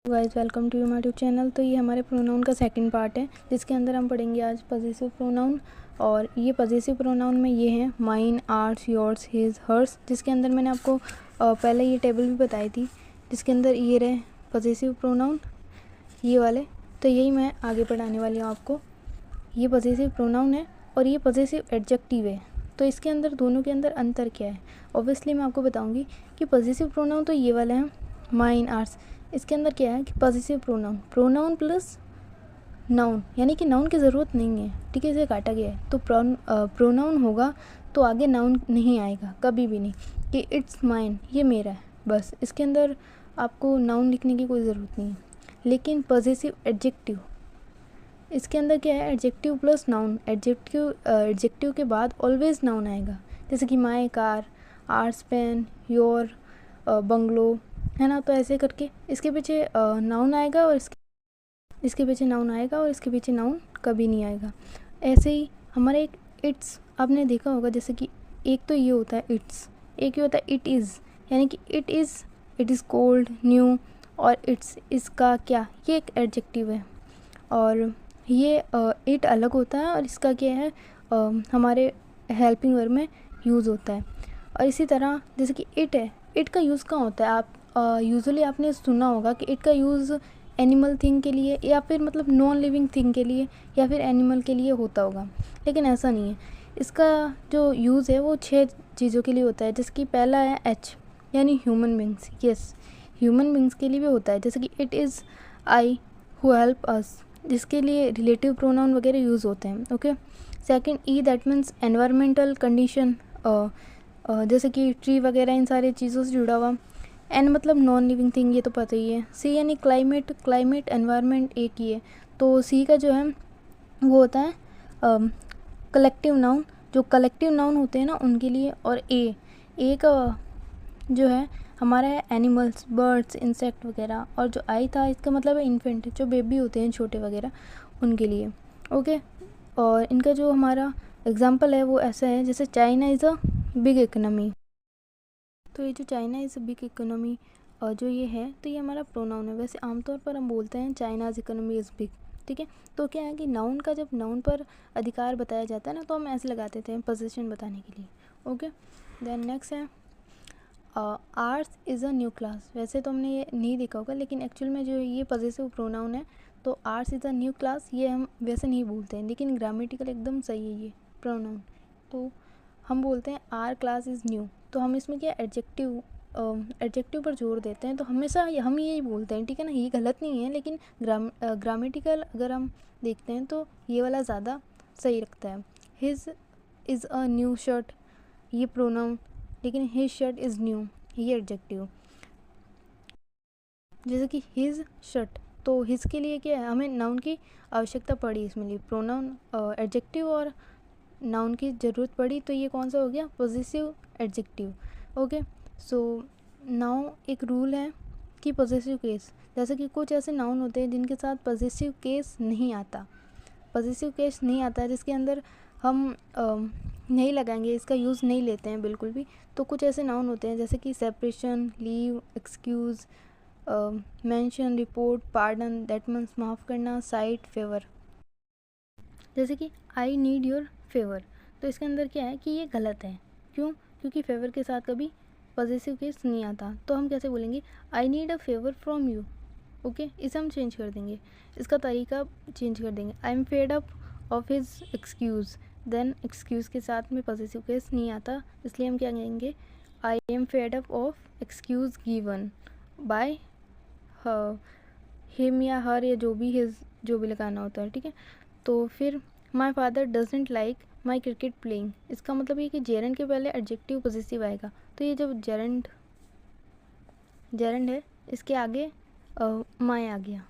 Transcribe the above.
Guys welcome to my YouTube channel. तो ये हमारे प्रोनाउन का सेकंड पार्ट है, जिसके अंदर हम पढ़ेंगे आज पॉजेसिव प्रोनाउन। और ये पॉजेसिव प्रोनाउन में ये हैं mine, ours, yours, his, hers, जिसके अंदर मैंने आपको पहले ये टेबल भी बताई थी, जिसके अंदर ये रहे पॉजेसिव प्रोनाउन ये वाले। तो यही मैं आगे पढ़ाने वाली हूँ आपको। ये पॉजेसिव प्रोनाउन है और ये पॉजेसिव एडजेक्टिव है। तो इसके अंदर दोनों के अंदर अंतर क्या है, ऑब्वियसली मैं आपको बताऊँगी कि पॉजेसिव प्रोनाउन तो ये वाले हैं माइन, आर्स। इसके अंदर क्या है कि पॉजेसिव प्रोनाउन प्लस नाउन, यानी कि नाउन की ज़रूरत नहीं है, ठीक है, इसे काटा गया है। तो प्रोनाउन होगा तो आगे नाउन नहीं आएगा कभी भी नहीं, कि इट्स माइन, ये मेरा है, बस। इसके अंदर आपको नाउन लिखने की कोई ज़रूरत नहीं है। लेकिन पॉजेसिव एडजेक्टिव, इसके अंदर क्या है, एडजेक्टिव प्लस नाउन। एडजेक्टिव के बाद ऑलवेज नाउन आएगा, जैसे कि my car, ours pen, your bungalow, है ना। तो ऐसे करके इसके पीछे नाउन आएगा और इसके पीछे नाउन आएगा और इसके पीछे नाउन कभी नहीं आएगा। ऐसे ही हमारा एक इट्स आपने देखा होगा, जैसे कि एक तो ये होता है इट्स, एक ये होता है इट इज़, यानी कि इट इज़ कोल्ड, न्यू, और इट्स, इसका क्या, ये एक एडजेक्टिव है। और ये इट अलग होता है और इसका क्या है, हमारे हेल्पिंग वर्ब में यूज़ होता है। और इसी तरह जैसे कि इट है, इट का यूज़ कहाँ होता है, आप यूजुअली आपने सुना होगा कि इट का यूज़ एनिमल थिंग के लिए, या फिर मतलब नॉन लिविंग थिंग के लिए, या फिर एनिमल के लिए होता होगा, लेकिन ऐसा नहीं है। इसका जो यूज़ है वो 6 चीज़ों के लिए होता है। जैसे कि पहला है एच, यानी human beings. Yes, human beings के लिए भी होता है, जैसे कि it is I who help us, जिसके लिए रिलेटिव प्रोनाउन वगैरह यूज़ होते हैं। Okay. Second E, that means environmental condition, जैसे कि ट्री वगैरह, इन सारी चीज़ों से जुड़ा हुआ। एन मतलब नॉन लिविंग थिंग, ये तो पता ही है। सी यानी क्लाइमेट एनवायरनमेंट एक ही है। तो सी का जो है वो होता है कलेक्टिव नाउन, जो कलेक्टिव नाउन होते हैं ना उनके लिए। और ए का जो है हमारा है एनिमल्स, बर्ड्स, इंसेक्ट वगैरह। और जो आई था इसका मतलब है इन्फेंट, जो बेबी होते हैं छोटे वगैरह, उनके लिए। ओके। और इनका जो हमारा एग्जाम्पल है वो ऐसा है, जैसे China is a big economy. तो ये जो China is a big economy जो ये है, तो ये हमारा प्रोनाउन है। वैसे आमतौर पर हम बोलते हैं चाइनाज़ इकोनॉमी इज़ बिग, ठीक है। तो क्या है कि नाउन का, जब नाउन पर अधिकार बताया जाता है ना, तो हम ऐसे लगा देते हैं पोजीशन बताने के लिए। ओके। देन नेक्स्ट है ours is a new class. वैसे तो हमने ये नहीं देखा होगा, लेकिन एक्चुअल में जो ये पॉजेसिव प्रोनाउन है, तो ours is a new class, ये हम वैसे नहीं बोलते हैं, लेकिन ग्रामेटिकल एकदम सही है ये प्रोनाउन। तो हम बोलते हैं आर क्लास इज़ न्यू, तो हम इसमें क्या एडजेक्टिव पर जोर देते हैं, तो हमेशा हम यही बोलते हैं, ठीक है ना। ये गलत नहीं है, लेकिन ग्रामेटिकल अगर हम देखते हैं तो ये वाला ज़्यादा सही लगता है। His is a new shirt, ये प्रोनाउन, लेकिन हिज शर्ट इज़ न्यू, ये एडजेक्टिव। जैसे कि हिज शर्ट, तो हिज के लिए क्या है, हमें नाउन की आवश्यकता पड़ी, इसमें लिए प्रोनाउन एडजेक्टिव और नाउन की ज़रूरत पड़ी, तो ये कौन सा हो गया, possessive adjective. Okay. So now एक रूल है कि पॉजेसिव केस, जैसे कि कुछ ऐसे नाउन होते हैं जिनके साथ पॉजेसिव केस नहीं आता, है, जिसके अंदर हम नहीं लगाएंगे, इसका यूज़ नहीं लेते हैं बिल्कुल भी। तो कुछ ऐसे नाउन होते हैं, जैसे कि separation, leave, excuse, mention, report, pardon, that means माफ़ करना, साइट, फेवर। जैसे कि आई नीड योर फेवर, तो इसके अंदर क्या है कि ये गलत है। क्यों? क्योंकि फेवर के साथ कभी पॉजेसिव केस नहीं आता। तो हम कैसे बोलेंगे, I need a favour from you. Okay, इसे हम चेंज कर देंगे, इसका तरीका चेंज कर देंगे। I am fed up of his excuse, then excuse के साथ में पॉजेसिव केस नहीं आता, इसलिए हम क्या कहेंगे, आई am fed up of excuse given by him या हर, या जो भी हिज, जो भी लगाना होता है, ठीक है। तो फिर my father doesn't like my cricket playing, इसका मतलब ये कि जेरेंड के पहले एडजेक्टिव पॉजेसिव आएगा। तो ये जब जेरेंड है, इसके आगे माई आ गया,